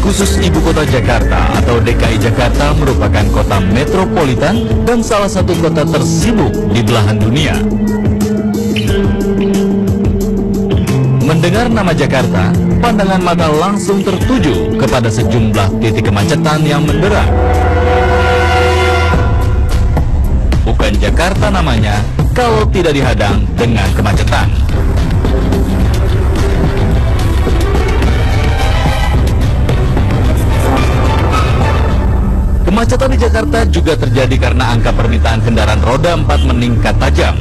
khusus Ibu Kota Jakarta atau DKI Jakarta merupakan kota metropolitan dan salah satu kota tersibuk di belahan dunia. Mendengar nama Jakarta, pandangan mata langsung tertuju kepada sejumlah titik kemacetan yang mendera. Bukan Jakarta namanya kalau tidak dihadang dengan kemacetan. Kemacetan di Jakarta juga terjadi karena angka permintaan kendaraan roda 4 meningkat tajam.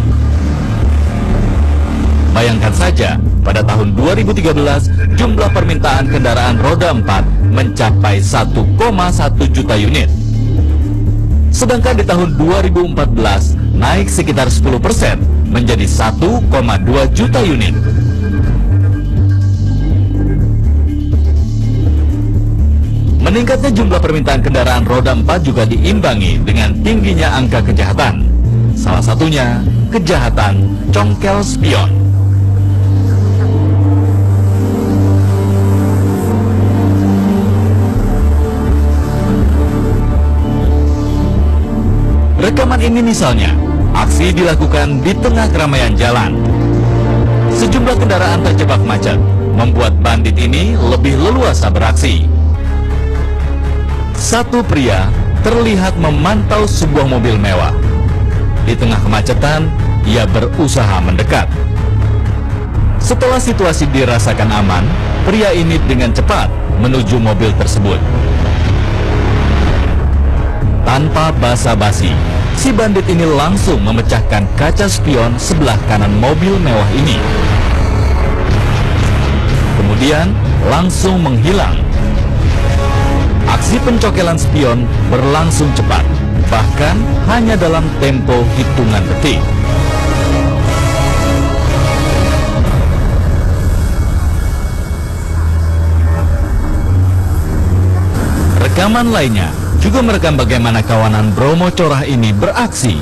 Bayangkan saja, pada tahun 2013, jumlah permintaan kendaraan roda 4 mencapai 1,1 juta unit. Sedangkan di tahun 2014, naik sekitar 10% menjadi 1,2 juta unit. Meningkatnya jumlah permintaan kendaraan roda 4 juga diimbangi dengan tingginya angka kejahatan. Salah satunya, kejahatan congkel spion. Rekaman ini misalnya, aksi dilakukan di tengah keramaian jalan. Sejumlah kendaraan terjebak macet, membuat bandit ini lebih leluasa beraksi. Satu pria terlihat memantau sebuah mobil mewah. Di tengah kemacetan, ia berusaha mendekat. Setelah situasi dirasakan aman, pria ini dengan cepat menuju mobil tersebut. Tanpa basa-basi, si bandit ini langsung memecahkan kaca spion sebelah kanan mobil mewah ini. Kemudian langsung menghilang. Aksi pencokelan spion berlangsung cepat, bahkan hanya dalam tempo hitungan detik. Rekaman lainnya juga merekam bagaimana kawanan Bromo Corah ini beraksi.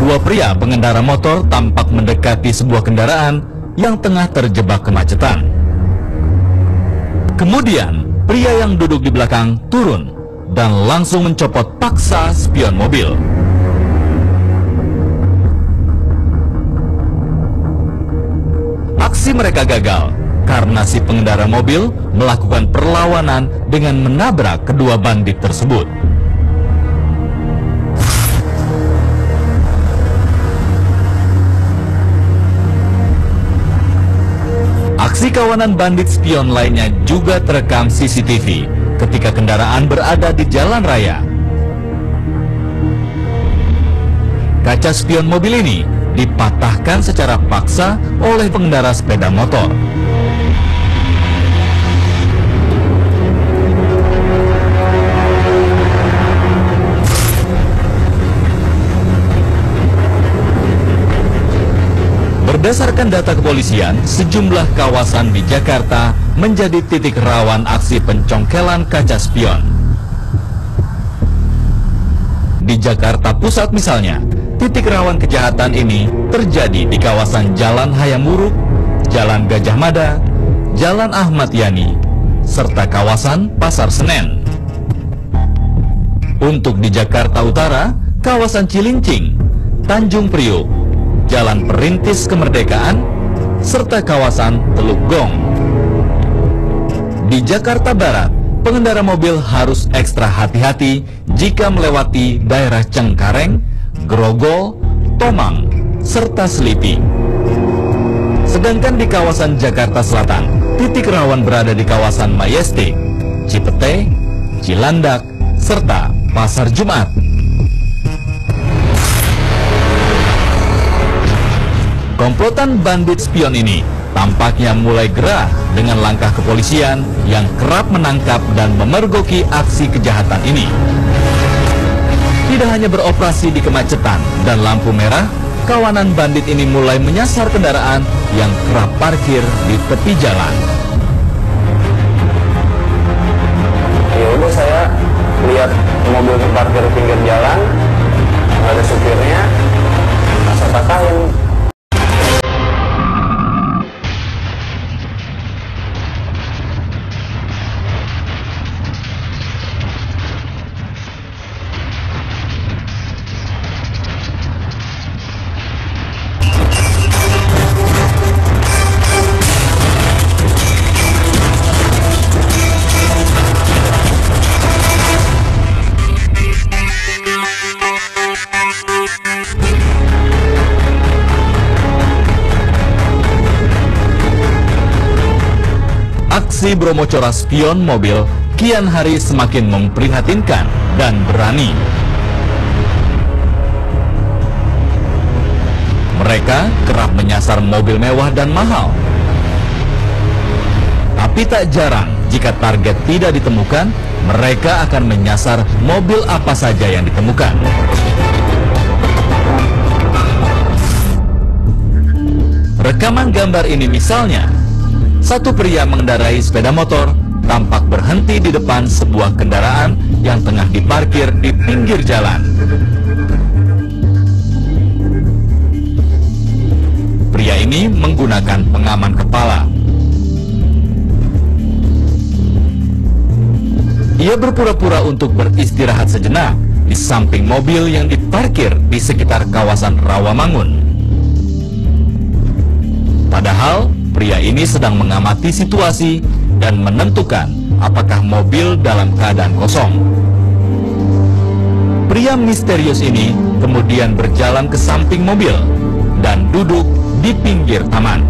Dua pria pengendara motor tampak mendekati sebuah kendaraan yang tengah terjebak kemacetan. Kemudian, pria yang duduk di belakang turun dan langsung mencopot paksa spion mobil. Aksi mereka gagal karena si pengendara mobil melakukan perlawanan dengan menabrak kedua bandit tersebut. Aksi kawanan bandit spion lainnya juga terekam CCTV ketika kendaraan berada di jalan raya. Kaca spion mobil ini dipatahkan secara paksa oleh pengendara sepeda motor. Berdasarkan data kepolisian, sejumlah kawasan di Jakarta menjadi titik rawan aksi pencongkelan kaca spion. Di Jakarta Pusat misalnya, titik rawan kejahatan ini terjadi di kawasan Jalan Hayam Wuruk, Jalan Gajah Mada, Jalan Ahmad Yani, serta kawasan Pasar Senen. Untuk di Jakarta Utara, kawasan Cilincing, Tanjung Priok, Jalan Perintis Kemerdekaan, serta kawasan Teluk Gong. Di Jakarta Barat, pengendara mobil harus ekstra hati-hati jika melewati daerah Cengkareng, Grogol, Tomang, serta Selipi. Sedangkan di kawasan Jakarta Selatan, titik rawan berada di kawasan Majestic, Cipete, Cilandak, serta Pasar Jumat. Komplotan bandit spion ini tampaknya mulai gerah dengan langkah kepolisian yang kerap menangkap dan memergoki aksi kejahatan ini. Tidak hanya beroperasi di kemacetan dan lampu merah, kawanan bandit ini mulai menyasar kendaraan yang kerap parkir di tepi jalan. Ya udah, saya lihat mobil parkir di pinggir jalan, nggak ada supirnya, saya patahin. Aksi bromocora spion mobil kian hari semakin memprihatinkan dan berani. Mereka kerap menyasar mobil mewah dan mahal. Tapi tak jarang jika target tidak ditemukan, mereka akan menyasar mobil apa saja yang ditemukan. Rekaman gambar ini misalnya, satu pria mengendarai sepeda motor tampak berhenti di depan sebuah kendaraan yang tengah diparkir di pinggir jalan. Pria ini menggunakan pengaman kepala. Ia berpura-pura untuk beristirahat sejenak di samping mobil yang diparkir di sekitar kawasan Rawamangun. Padahal, pria ini sedang mengamati situasi dan menentukan apakah mobil dalam keadaan kosong. Pria misterius ini kemudian berjalan ke samping mobil dan duduk di pinggir taman.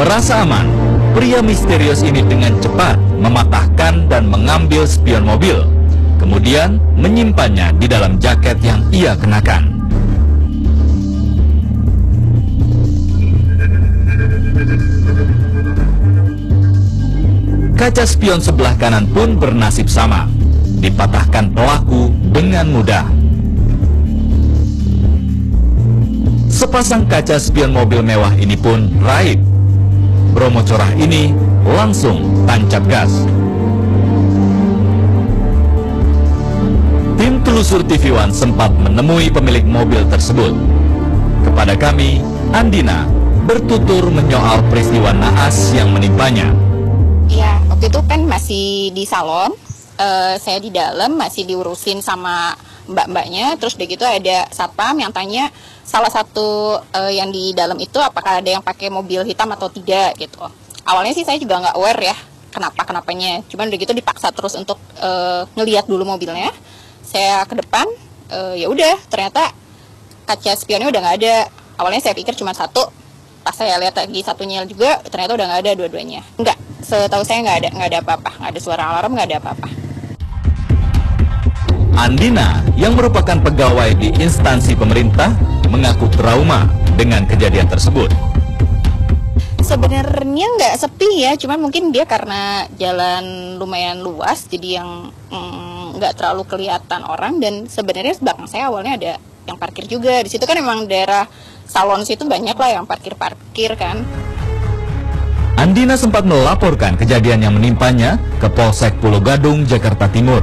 Merasa aman, pria misterius ini dengan cepat mematahkan dan mengambil spion mobil, kemudian menyimpannya di dalam jaket yang ia kenakan. Kaca spion sebelah kanan pun bernasib sama, dipatahkan pelaku dengan mudah. Sepasang kaca spion mobil mewah ini pun raib. Bromocorah ini langsung tancap gas. Tim telusur TV One sempat menemui pemilik mobil tersebut. Kepada kami, Andina bertutur menyoal peristiwa naas yang menimpanya. Ya, waktu itu kan masih di salon, saya di dalam masih diurusin sama mbak-mbaknya, terus udah gitu ada satpam yang tanya salah satu yang di dalam itu apakah ada yang pakai mobil hitam atau tidak gitu. Awalnya sih saya juga nggak aware ya kenapanya, cuman udah gitu dipaksa terus untuk ngelihat dulu mobilnya. Saya ke depan, ya udah ternyata kaca spionnya udah nggak ada. Awalnya saya pikir cuma satu, pas saya lihat lagi satunya juga ternyata udah nggak ada dua-duanya. Enggak, setahu saya nggak ada apa-apa, nggak ada suara alarm, nggak ada apa-apa. Andina yang merupakan pegawai di instansi pemerintah mengaku trauma dengan kejadian tersebut. Sebenarnya nggak sepi ya, cuman mungkin dia karena jalan lumayan luas jadi yang nggak terlalu kelihatan orang, dan sebenarnya belakang saya awalnya ada yang parkir juga. Di situ kan emang daerah salon situ banyak lah yang parkir kan. Andina sempat melaporkan kejadian yang menimpanya ke Polsek Pulau Gadung, Jakarta Timur.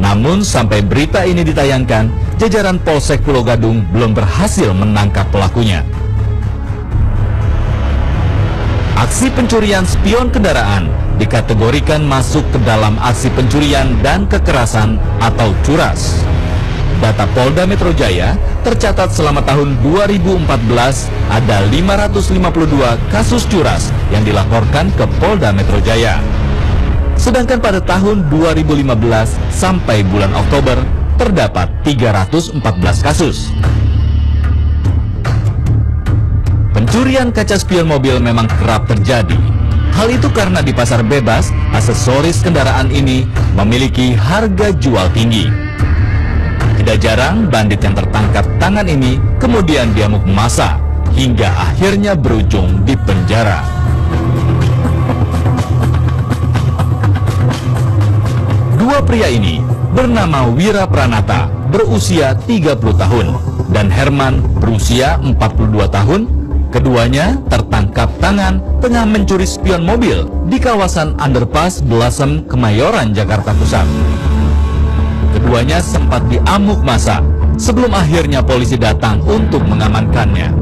Namun sampai berita ini ditayangkan, jajaran Polsek Pulau Gadung belum berhasil menangkap pelakunya. Aksi pencurian spion kendaraan dikategorikan masuk ke dalam aksi pencurian dan kekerasan atau curas. Data Polda Metro Jaya tercatat selama tahun 2014 ada 552 kasus curas yang dilaporkan ke Polda Metro Jaya. Sedangkan pada tahun 2015 sampai bulan Oktober terdapat 314 kasus. Pencurian kaca spion mobil memang kerap terjadi. Hal itu karena di pasar bebas, aksesoris kendaraan ini memiliki harga jual tinggi. Tidak jarang bandit yang tertangkap tangan ini kemudian diamuk massa hingga akhirnya berujung di penjara. Dua pria ini bernama Wira Pranata berusia 30 tahun dan Herman berusia 42 tahun. Keduanya tertangkap tangan tengah mencuri spion mobil di kawasan underpass Blasem, Kemayoran, Jakarta Pusat. Keduanya sempat diamuk massa sebelum akhirnya polisi datang untuk mengamankannya.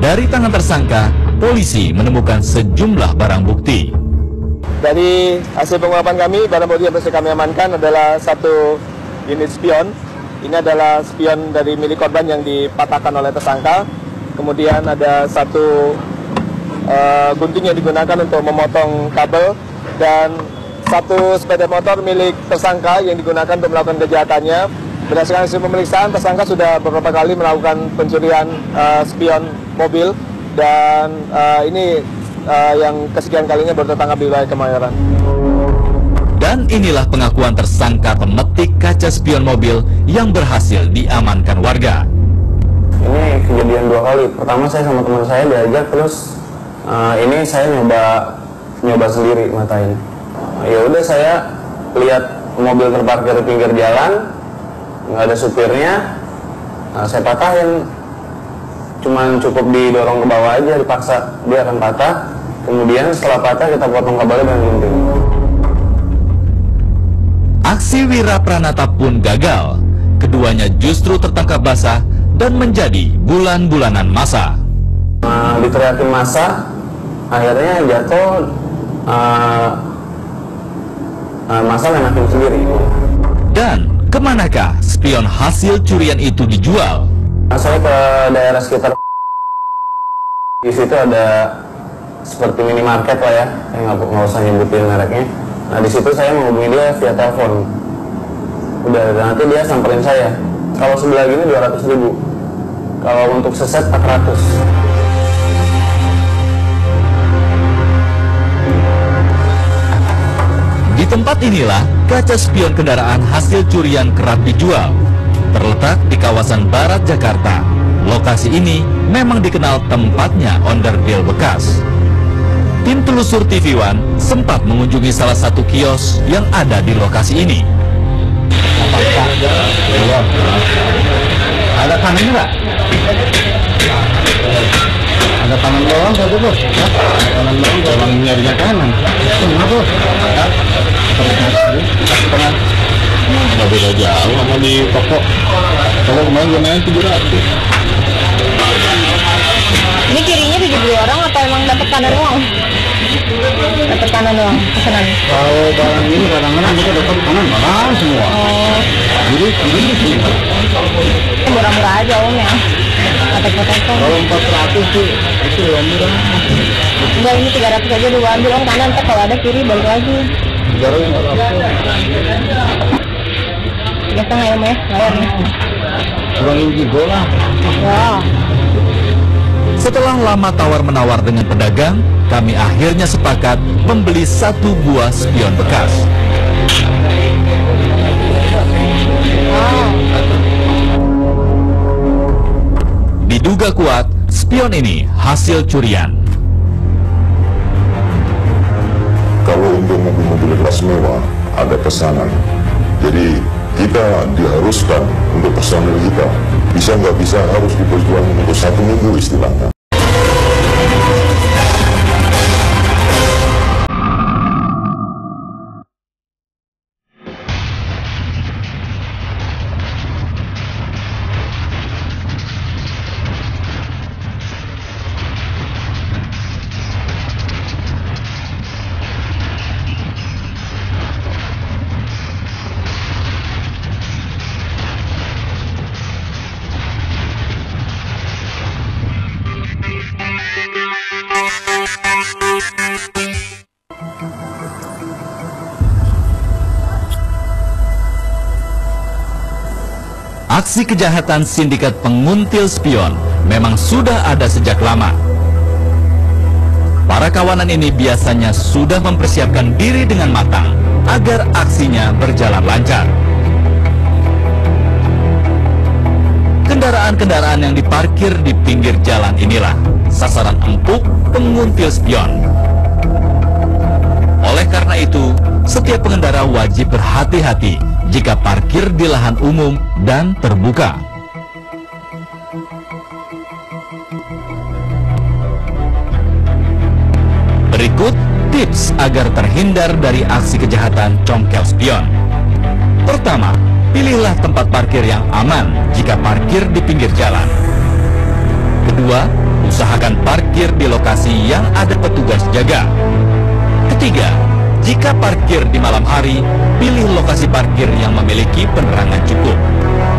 Dari tangan tersangka, polisi menemukan sejumlah barang bukti. Dari hasil penguapan kami, barang bukti yang berhasil kami amankan adalah satu unit spion. Ini adalah spion dari milik korban yang dipatahkan oleh tersangka. Kemudian ada satu gunting yang digunakan untuk memotong kabel, dan satu sepeda motor milik tersangka yang digunakan untuk melakukan kejahatannya. Berdasarkan hasil pemeriksaan, tersangka sudah beberapa kali melakukan pencurian spion mobil dan ini yang kesekian kalinya baru tertangkap di wilayah Kemayoran. Dan inilah pengakuan tersangka pemetik kaca spion mobil yang berhasil diamankan warga. Ini kejadian 2 kali. Pertama saya sama teman saya diajak, terus ini saya nyoba sendiri matain. Ya udah, saya lihat mobil terparkir di pinggir jalan, nggak ada supirnya, saya patahin. Cuman cukup didorong ke bawah aja, dipaksa dia akan patah. Kemudian setelah patah kita potong kabelnya dengan gunting. Aksi Wira Pranata pun gagal. Keduanya justru tertangkap basah dan menjadi bulan-bulanan masa. Diteriakin masa, akhirnya jatuh, masa main hakim sendiri. Dan kemanakah spion hasil curian itu dijual? Saya ke daerah sekitar, di situ ada seperti minimarket lah ya, saya nggak usah nyebutin mereknya. Nah di situ saya menghubungi dia via telepon. Udah, nanti dia samperin saya. Kalau sebelah gini 200.000, kalau untuk seset 400. Di tempat inilah kaca spion kendaraan hasil curian kerap dijual. Terletak di kawasan barat Jakarta, lokasi ini memang dikenal tempatnya onderdil bekas. Tim telusur TV One sempat mengunjungi salah satu kios yang ada di lokasi ini. Ada tangan enggak? Ada tangan doang satu bos. Tangan doang nyarinya kanan. Tengah bos. Tengah. Nggak beda jauh sama di toko. Toko kemarin gue main 700. Ini kirinya dibeli orang atau emang dapat kanan doang? Dapat kanan doang pesanan. Kalau barang ini kadang-kadang kita dapat kanan barang semua. Jadi sih. Murah-murah aja om ya. Potong-potong. Kalau 400 sih itu yang murah. Enggak, ini 300 aja dulu ambil om kanan, ntar kalau ada kiri balik lagi. 300 nggak dapat. 3,5 ya, bayar nih. Kurangin juga lah. Wah. Setelah lama tawar-menawar dengan pedagang, kami akhirnya sepakat membeli 1 buah spion bekas. Diduga kuat, spion ini hasil curian. Kalau untuk mobil-mobil kelas mewah ada pesanan, jadi kita diharuskan untuk personil kita bisa nggak bisa harus diperjuangkan untuk 1 minggu istilahnya. Aksi kejahatan sindikat penguntil spion memang sudah ada sejak lama. Para kawanan ini biasanya sudah mempersiapkan diri dengan matang agar aksinya berjalan lancar. Kendaraan-kendaraan yang diparkir di pinggir jalan inilah sasaran empuk penguntil spion. Oleh karena itu, setiap pengendara wajib berhati-hati jika parkir di lahan umum dan terbuka. Berikut tips agar terhindar dari aksi kejahatan congkel spion. Pertama, pilihlah tempat parkir yang aman jika parkir di pinggir jalan. Kedua, usahakan parkir di lokasi yang ada petugas jaga. Ketiga, jika parkir di malam hari, pilih lokasi parkir yang memiliki penerangan cukup.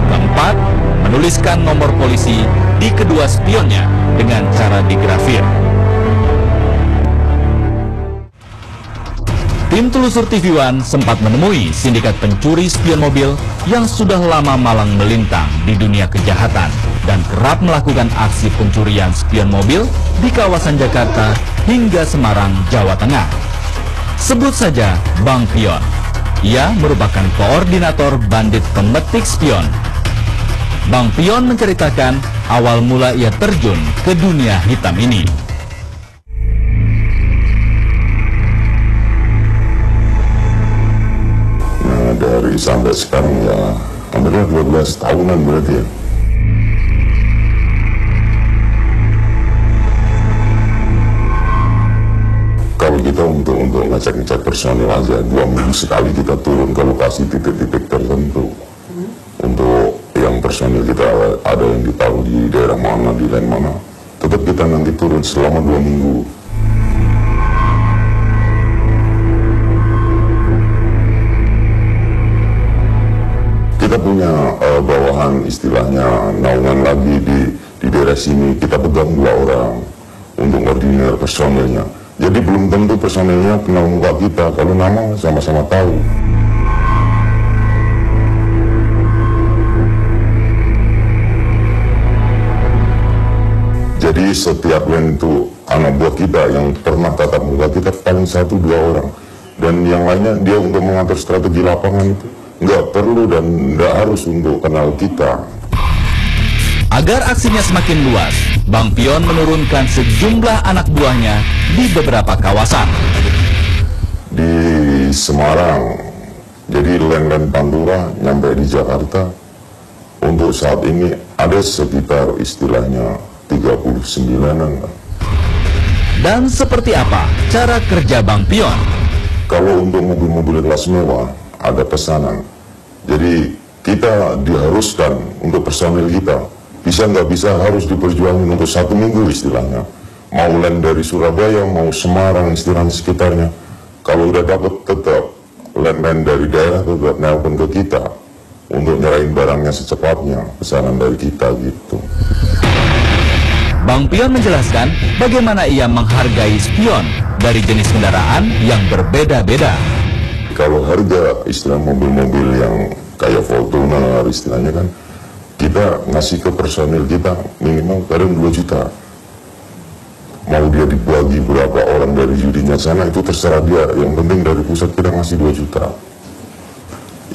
Keempat, menuliskan nomor polisi di kedua spionnya dengan cara digrafir. Tim telusur TV One sempat menemui sindikat pencuri spion mobil yang sudah lama malang melintang di dunia kejahatan. dan kerap melakukan aksi pencurian spion mobil di kawasan Jakarta hingga Semarang, Jawa Tengah. Sebut saja Bang Pion. Ia merupakan koordinator bandit pemetik spion. Bang Pion menceritakan awal mula ia terjun ke dunia hitam ini. Nah, dari sampai sekarang ya hampir 12 tahunan berarti ya. Kalau kita untuk ngecek personil aja 2 minggu sekali kita turun ke lokasi titik-titik tertentu. Untuk yang personil kita ada yang ditaruh di daerah mana, di lain mana, tetap kita nanti turun selama 2 minggu. Kita punya bawahan istilahnya naungan lagi di daerah sini, kita pegang 2 orang untuk koordinir personilnya. Jadi belum tentu personilnya kenal muka kita, kalau nama sama-sama tahu. Jadi setiap lain itu anak buah kita yang pernah tatap muka kita paling 1-2 orang. Dan yang lainnya dia untuk mengatur strategi lapangan itu nggak perlu dan nggak harus untuk kenal kita. Agar aksinya semakin luas, Bang Pion menurunkan sejumlah anak buahnya di beberapa kawasan. Di Semarang, jadi Len Pantura nyampe di Jakarta, untuk saat ini ada sekitar istilahnya 39-an. Dan seperti apa cara kerja Bang Pion? Kalau untuk mobil-mobil kelas mewah, ada pesanan. Jadi kita diharuskan untuk personil kita, bisa nggak bisa harus diperjuangin untuk 1 minggu istilahnya. Mau Len dari Surabaya, mau Semarang istilahnya sekitarnya. Kalau udah dapat tetap Len dari daerah tetap nelpon ke kita untuk nyerahin barangnya secepatnya, pesanan dari kita gitu. Bang Pion menjelaskan bagaimana ia menghargai spion dari jenis kendaraan yang berbeda-beda. Kalau harga istilah mobil-mobil yang kayak Fortuner istilahnya kan, kita ngasih ke personil kita minimal kadang 2 juta. Mau dia dibagi berapa orang dari judinya sana itu terserah dia. Yang penting dari pusat kita ngasih 2 juta.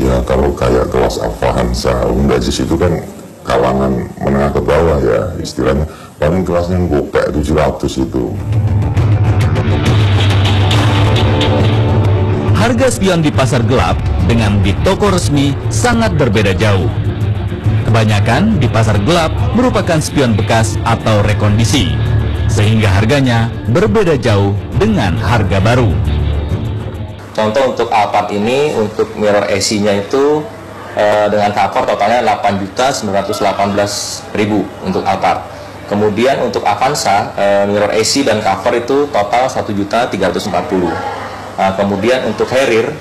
Ya kalau kayak kelas Avanza, Honda Jazz itu kan kalangan menengah ke bawah ya istilahnya. Paling kelasnya gopek 700 itu. Harga spion di pasar gelap dengan di toko resmi sangat berbeda jauh. Kebanyakan di pasar gelap merupakan spion bekas atau rekondisi, sehingga harganya berbeda jauh dengan harga baru. Contoh untuk Alphard ini, untuk mirror AC-nya itu dengan cover totalnya 8.918.000 untuk Alphard. Kemudian untuk Avanza, mirror AC dan cover itu total 1.340.000. Kemudian untuk Harrier,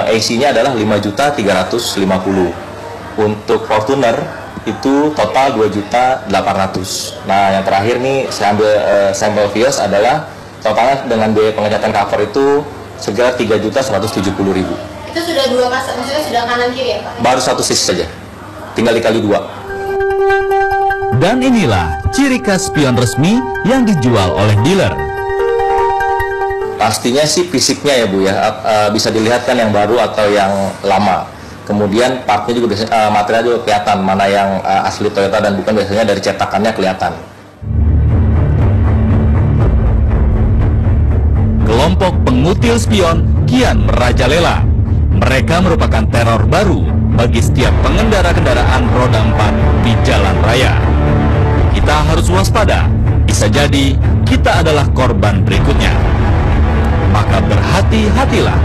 AC-nya adalah 5.350.000. Untuk Fortuner itu total 2.800.000. Nah, yang terakhir nih saya ambil sampel Vios adalah totalnya dengan biaya pengecatan cover itu sekitar 3.170.000. Itu sudah 2 pasang, maksudnya sudah kanan kiri ya Pak? Baru 1 sisi saja, tinggal dikali 2. Dan inilah ciri khas spion resmi yang dijual oleh dealer. Pastinya sih fisiknya ya Bu ya, bisa dilihat kan yang baru atau yang lama. Kemudian partnya juga material juga kelihatan mana yang asli Toyota dan bukan, biasanya dari cetakannya kelihatan. Kelompok pengutil spion kian merajalela. Mereka merupakan teror baru bagi setiap pengendara kendaraan roda 4 di jalan raya. Kita harus waspada, bisa jadi kita adalah korban berikutnya. Maka berhati-hatilah